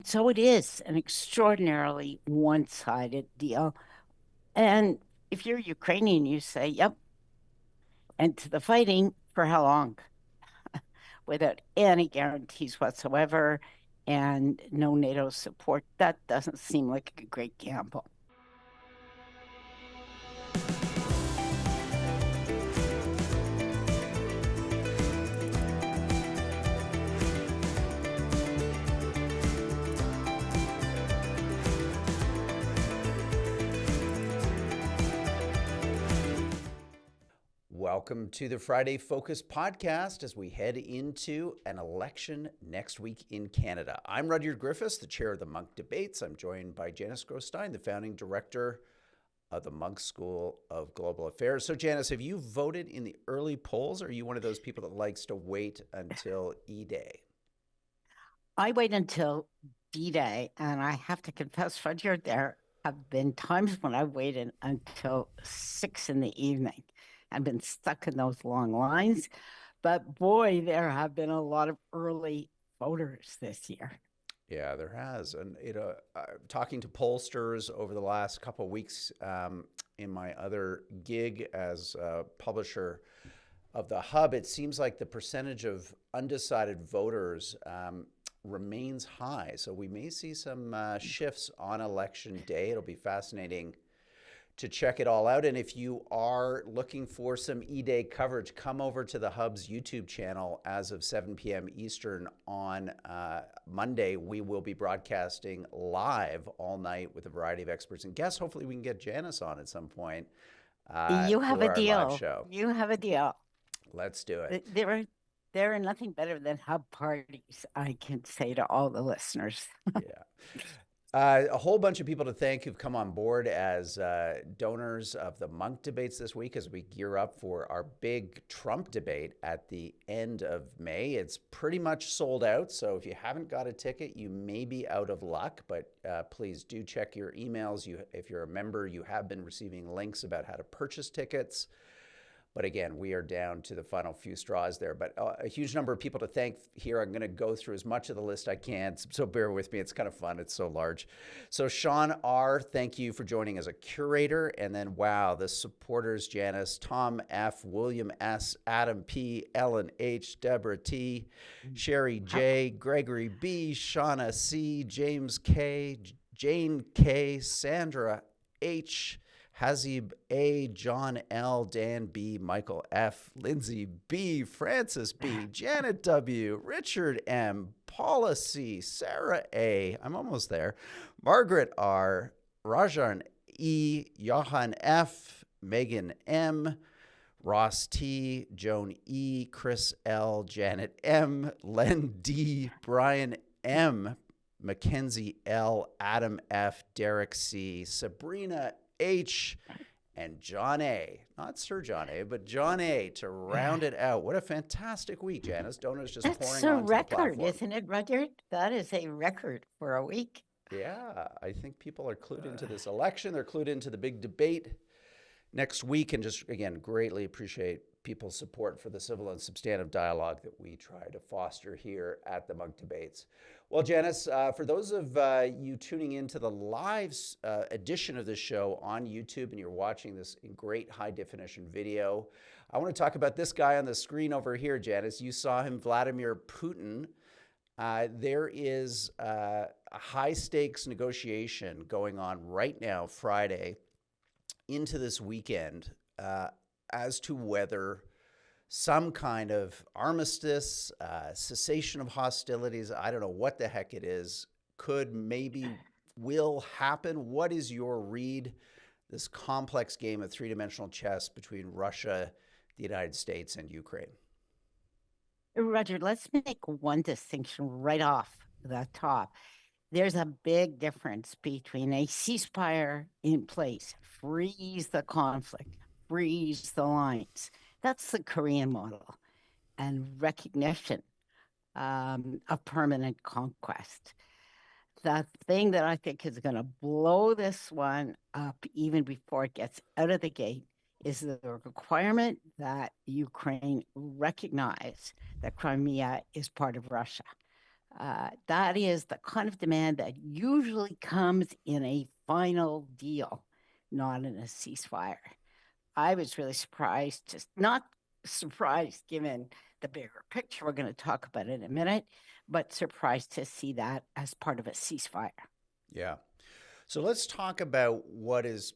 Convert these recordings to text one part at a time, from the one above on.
So it is an extraordinarily one-sided deal. And if you're Ukrainian, you say, yep, and to the fighting for how long? Without any guarantees whatsoever and no NATO support. That doesn't seem like a great gamble. Welcome to the Friday Focus podcast as we head into an election next week in Canada. I'm Rudyard Griffiths, the chair of the Munk Debates. I'm joined by Janice Gross Stein, the founding director of the Munk School of Global Affairs. So, Janice, have you voted in the early polls, or are you one of those people that likes to wait until E-Day? I wait until D-Day, and I have to confess, Rudyard, there have been times when I waited until 6 in the evening. I've been stuck in those long lines. But boy, there have been a lot of early voters this year. Yeah, there has. And, talking to pollsters over the last couple of weeks in my other gig as a publisher of the Hub, it seems like the percentage of undecided voters remains high. So we may see some shifts on election day. It'll be fascinating to check it all out. And if you are looking for some E-Day coverage, come over to the Hub's YouTube channel as of 7 p.m. Eastern on Monday. We will be broadcasting live all night with a variety of experts and guests. Hopefully we can get Janice on at some point You have a for our live deal. show. You have a deal. Let's do it. There are nothing better than hub parties, I can say to all the listeners. Yeah. A whole bunch of people to thank who've come on board as donors of the Munk Debates this week as we gear up for our big Trump debate at the end of May. It's pretty much sold out, so if you haven't got a ticket, you may be out of luck, but please do check your emails. If you're a member, you have been receiving links about how to purchase tickets. But again, we are down to the final few straws there. But a huge number of people to thank here. I'm going to go through as much of the list I can, so bear with me. It's kind of fun. It's so large. So Sean R., thank you for joining as a curator. And then, wow, the supporters, Janice, Tom F., William S., Adam P., Ellen H., Deborah T., Sherry J., Gregory B., Shauna C., James K., Jane K., Sandra H., Hazib A., John L., Dan B., Michael F., Lindsay B., Francis B., Janet W., Richard M., Paula C., Sarah A., I'm almost there, Margaret R., Rajan E., Johan F., Megan M., Ross T., Joan E., Chris L., Janet M., Len D., Brian M., Mackenzie L., Adam F., Derek C., Sabrina H, and John A. Not Sir John A, but John A to round it out. What a fantastic week, Janice. Donors just pouring onto the platform. That's a record, isn't it, Rudyard? That is a record for a week. Yeah, I think people are clued into this election. They're clued into the big debate next week, and just, again, greatly appreciate people's support for the civil and substantive dialogue that we try to foster here at the Munk Debates. Well, Janice, for those of you tuning into the live edition of this show on YouTube and you're watching this in great high definition video, I want to talk about this guy on the screen over here, Janice. You saw him, Vladimir Putin. There is a high stakes negotiation going on right now, Friday, into this weekend, as to whether some kind of armistice, cessation of hostilities, I don't know what the heck it is, will happen. What is your read? This complex game of three-dimensional chess between Russia, the United States, and Ukraine. Roger, let's make one distinction right off the top. There's a big difference between a ceasefire in place, freeze the conflict, freeze the lines. That's the Korean model, and recognition of permanent conquest. The thing that I think is going to blow this one up even before it gets out of the gate is the requirement that Ukraine recognize that Crimea is part of Russia. That is the kind of demand that usually comes in a final deal, not in a ceasefire. I was really surprised, just not surprised given the bigger picture we're going to talk about in a minute, but surprised to see that as part of a ceasefire. Yeah. So let's talk about what is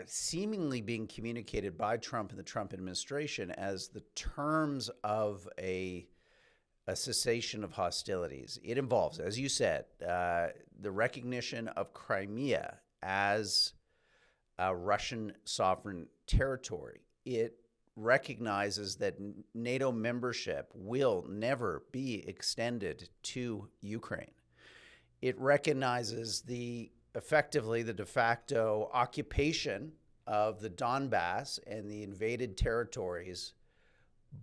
seemingly being communicated by Trump and the Trump administration as the terms of a cessation of hostilities. It involves, as you said, the recognition of Crimea as a Russian sovereign territory. It recognizes that NATO membership will never be extended to Ukraine. It recognizes effectively the de facto occupation of the Donbass and the invaded territories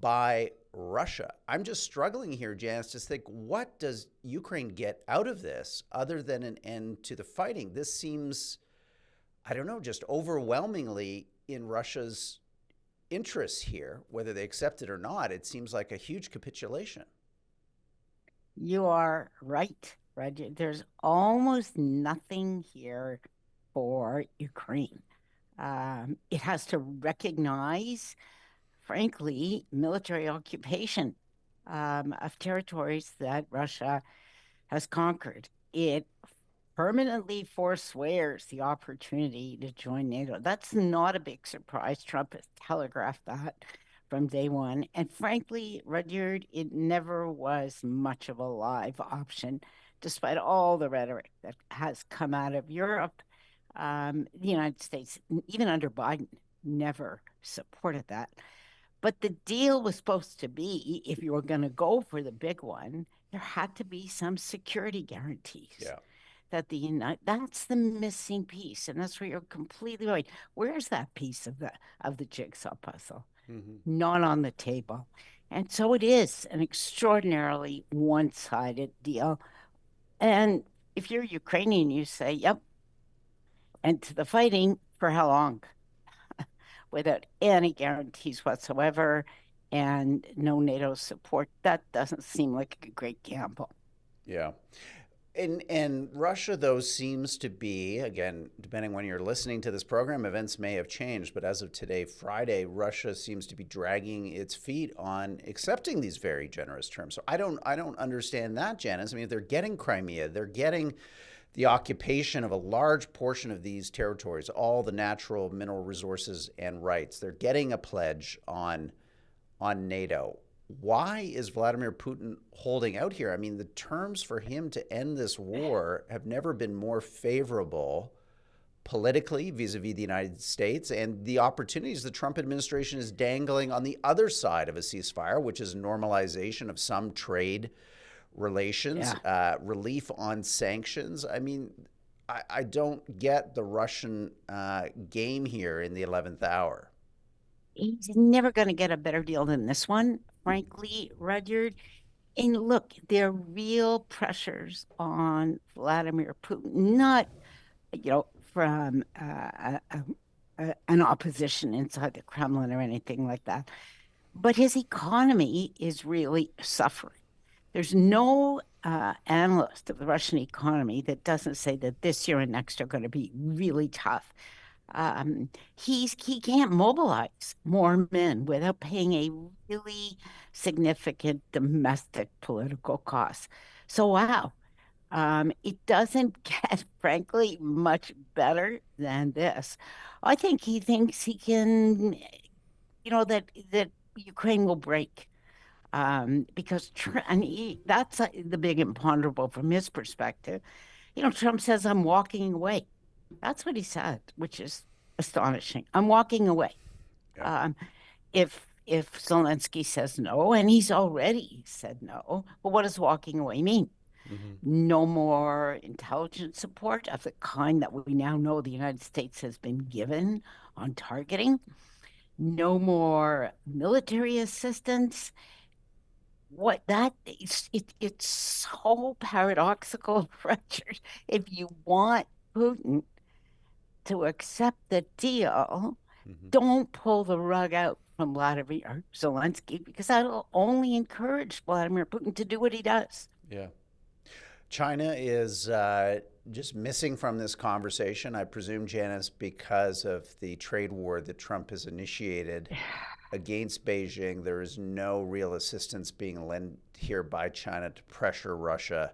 by Russia. I'm just struggling here, Janice, to think, what does Ukraine get out of this other than an end to the fighting? This seems, I don't know, just overwhelmingly in Russia's interests here, whether they accept it or not. It seems like a huge capitulation. You are right, Roger. There's almost nothing here for Ukraine. It has to recognize, frankly, military occupation of territories that Russia has conquered. It permanently forswears the opportunity to join NATO. That's not a big surprise. Trump has telegraphed that from day one. And frankly, Rudyard, it never was much of a live option, despite all the rhetoric that has come out of Europe. The United States, even under Biden, never supported that. But the deal was supposed to be, if you were going to go for the big one, there had to be some security guarantees Yeah. that that's the missing piece, and that's where you're completely right. Where's that piece of the jigsaw puzzle? Mm-hmm. Not on the table. And so it is an extraordinarily one-sided deal. And if you're Ukrainian, you say, yep, and to the fighting for how long? Without any guarantees whatsoever and no NATO support. That doesn't seem like a great gamble. Yeah. And Russia, though, seems to be, again, depending when you're listening to this program, events may have changed, but as of today, Friday, Russia seems to be dragging its feet on accepting these very generous terms. So I don't understand that, Janice. I mean, if they're getting Crimea, they're getting the occupation of a large portion of these territories, all the natural mineral resources and rights. They're getting a pledge on NATO. Why is Vladimir Putin holding out here? I mean, the terms for him to end this war have never been more favorable politically vis-a-vis the United States, and the opportunities the Trump administration is dangling on the other side of a ceasefire, which is normalization of some trade relations, Yeah. relief on sanctions. I mean, I don't get the Russian game here in the 11th hour. He's never going to get a better deal than this one, frankly, Rudyard. And look, there are real pressures on Vladimir Putin, not, from an opposition inside the Kremlin or anything like that, but his economy is really suffering. There's no analyst of the Russian economy that doesn't say that this year and next are going to be really tough. He can't mobilize more men without paying a really significant domestic political cost. So wow, it doesn't get, frankly, much better than this. I think he thinks he can, that Ukraine will break because that's the big imponderable from his perspective. Trump says, I'm walking away. That's what he said, which is astonishing. I'm walking away. Yeah. Um, if Zelensky says no, and he's already said no, well, what does walking away mean? Mm-hmm. No more intelligence support of the kind that we now know the United States has been given on targeting. No more military assistance. What that is, it's so paradoxical, Richard. If you want Putin to accept the deal, Mm-hmm. don't pull the rug out from Vladimir Zelensky because that'll only encourage Vladimir Putin to do what he does. Yeah. China is just missing from this conversation, I presume, Janice, because of the trade war that Trump has initiated against Beijing. There is no real assistance being lent here by China to pressure Russia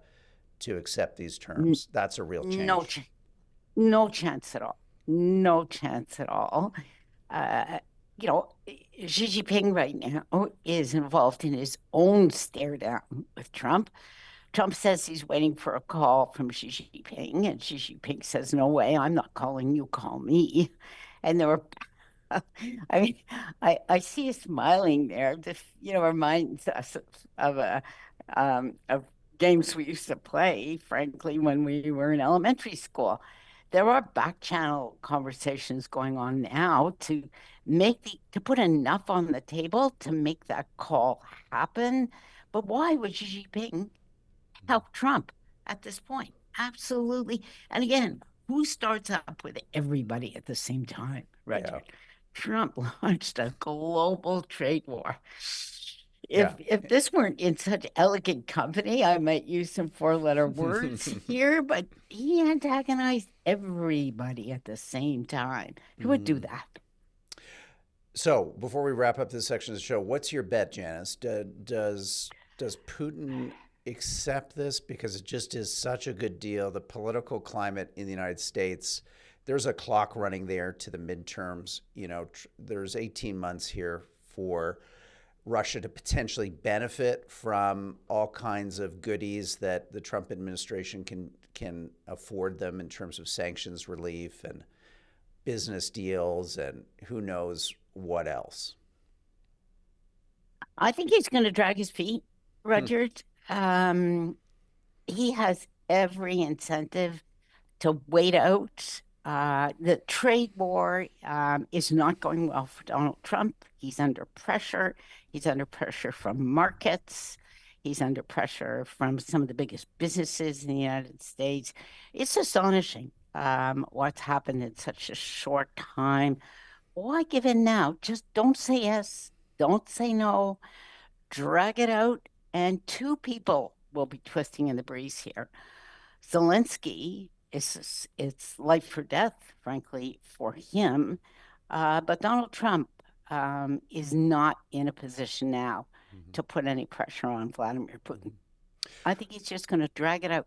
to accept these N- terms. That's a real No, change. no chance at all. No chance at all. Uh, you know, Xi Jinping right now is involved in his own stare down with Trump. Trump says he's waiting for a call from Xi Jinping, and Xi Jinping says, "No way, I'm not calling you, call me." And there were I mean, I see you smiling there. This, reminds us of games we used to play, frankly, when we were in elementary school. There are back channel conversations going on now to put enough on the table to make that call happen. But why would Xi Jinping help Trump at this point? Absolutely. And again, who starts up with everybody at the same time, Yeah. Rudyard? Trump launched a global trade war. If Yeah. if this weren't in such elegant company, I might use some four-letter words here, but he antagonized everybody at the same time. Who would do Hmm. that? So, before we wrap up this section of the show, what's your bet, Janice? Does Putin accept this because it just is such a good deal? The political climate in the United States, there's a clock running there to the midterms. There's 18 months here for Russia to potentially benefit from all kinds of goodies that the Trump administration can afford them in terms of sanctions relief and business deals and who knows what else. I think he's going to drag his feet, Hmm. Rudyard. Um, he has every incentive to wait out. The trade war is not going well for Donald Trump. He's under pressure. He's under pressure from markets. He's under pressure from some of the biggest businesses in the United States. It's astonishing what's happened in such a short time. Why give in now? Just don't say yes. Don't say no. Drag it out. And two people will be twisting in the breeze here. Zelensky is it's life or death, frankly, for him. But Donald Trump is not in a position now Mhm. to put any pressure on Vladimir Putin. Mhm. I think he's just going to drag it out.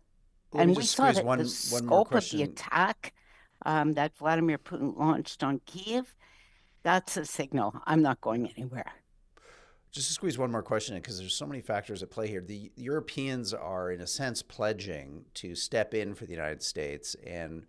Let me And we just saw squeeze that the one more scope of the question. attack that Vladimir Putin launched on Kiev, that's a signal. I'm not Yeah. going anywhere. Just to squeeze one more question in, because there's so many factors at play here. The Europeans are, in a sense, pledging to step in for the United States and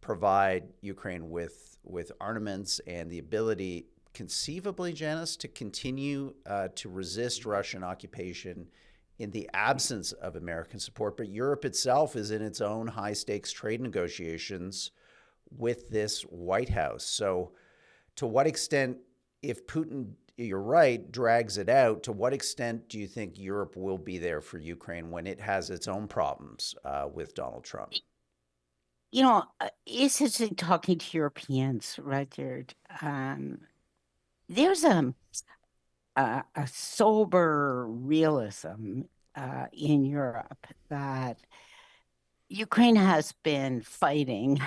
provide Ukraine with armaments and the ability, conceivably, Janice, to continue to resist Russian occupation in the absence of American support. But Europe itself is in its own high stakes trade negotiations with this White House. So, to what extent, if Putin, you're right, drags it out, to what extent do you think Europe will be there for Ukraine when it has its own problems with Donald Trump? It's interesting talking to Europeans, Rudyard. There's a sober realism in Europe that Ukraine has been fighting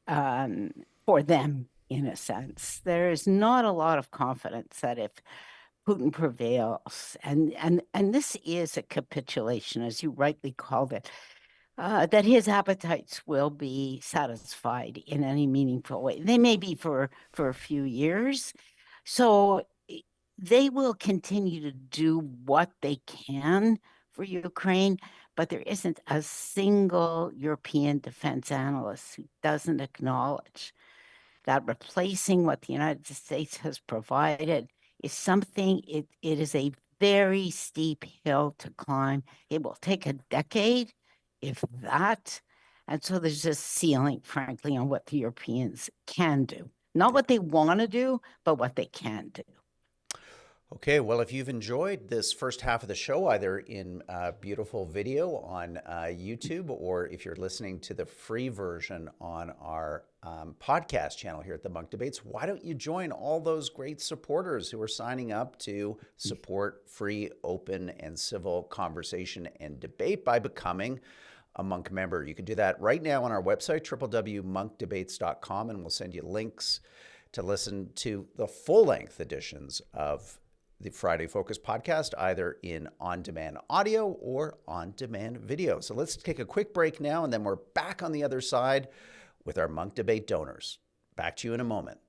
um, for them, in a sense. There is not a lot of confidence that if Putin prevails, and this is a capitulation, as you rightly called it, that his appetites will be satisfied in any meaningful way. They may be for a few years, so they will continue to do what they can for Ukraine, but there isn't a single European defense analyst who doesn't acknowledge that replacing what the United States has provided is something, it is a very steep hill to climb. It will take a decade, if that. And so there's a ceiling, frankly, on what the Europeans can do. Not Yeah. what they want to do, but what they can do. Okay, well, if you've enjoyed this first half of the show, either in beautiful video on YouTube, or if you're listening to the free version on our podcast channel here at the Munk Debates, why don't you join all those great supporters who are signing up to support free, open, and civil conversation and debate by becoming a Munk member? You can do that right now on our website, www.munkdebates.com, and we'll send you links to listen to the full-length editions of the Friday Focus podcast, either in on-demand audio or on-demand video. So let's take a quick break now, and then we're back on the other side with our Munk Debate donors. Back to you in a moment.